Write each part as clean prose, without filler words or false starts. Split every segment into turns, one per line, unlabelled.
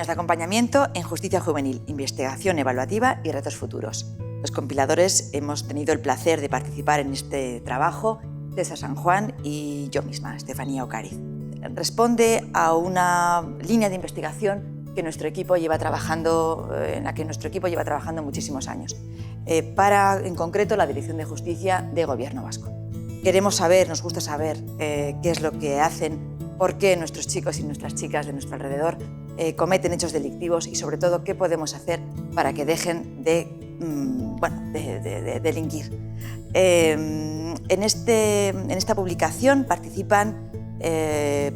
de acompañamiento en justicia juvenil, investigación evaluativa y retos futuros. Los compiladores hemos tenido el placer de participar en este trabajo, César San Juan y yo misma, Estefanía Ocariz. Responde a una línea de investigación que nuestro equipo lleva trabajando, en la que nuestro equipo lleva trabajando muchísimos años, para, en concreto, la Dirección de Justicia de Gobierno Vasco. Queremos saber, nos gusta saber qué es lo que hacen, por qué nuestros chicos y nuestras chicas de nuestro alrededor cometen hechos delictivos y, sobre todo, qué podemos hacer para que dejen de delinquir. En esta publicación participan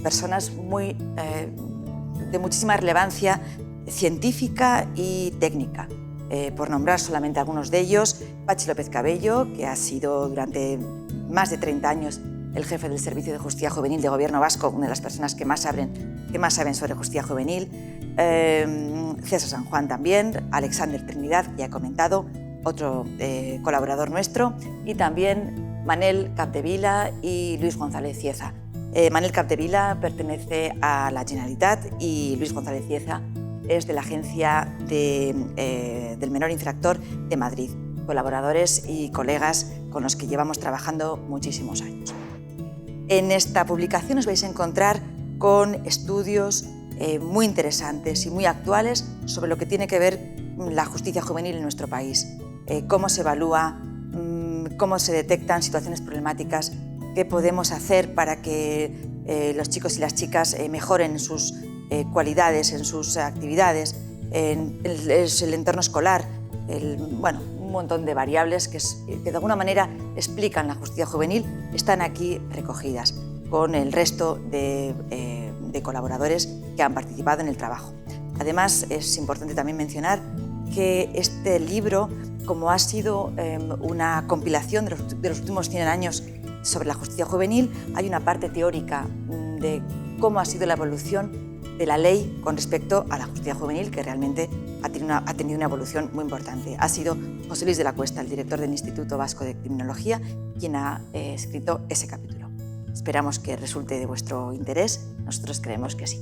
personas de muchísima relevancia científica y técnica. Por nombrar solamente algunos de ellos, Pachi López Cabello, que ha sido durante más de 30 años el jefe del Servicio de Justicia Juvenil de Gobierno Vasco, una de las personas que más saben sobre justicia juvenil, César San Juan también, Alexander Trinidad, que ya he comentado, otro colaborador nuestro, y también Manel Capdevila y Luis González Cieza. Manel Capdevila pertenece a la Generalitat y Luis González Cieza es de la Agencia del Menor Infractor de Madrid, colaboradores y colegas con los que llevamos trabajando muchísimos años. En esta publicación os vais a encontrar con estudios muy interesantes y muy actuales sobre lo que tiene que ver la justicia juvenil en nuestro país, cómo se evalúa, cómo se detectan situaciones problemáticas, qué podemos hacer para que los chicos y las chicas mejoren sus cualidades, en sus actividades, en el entorno escolar, un montón de variables que de alguna manera explican la justicia juvenil, están aquí recogidas con el resto de colaboradores que han participado en el trabajo. Además, es importante también mencionar que este libro, como ha sido una compilación de los últimos 100 años sobre la justicia juvenil, hay una parte teórica de cómo ha sido la evolución de la ley con respecto a la justicia juvenil, que realmente ha tenido una evolución muy importante. Ha sido José Luis de la Cuesta, el director del Instituto Vasco de Criminología, quien ha escrito ese capítulo. Esperamos que resulte de vuestro interés. Nosotros creemos que sí.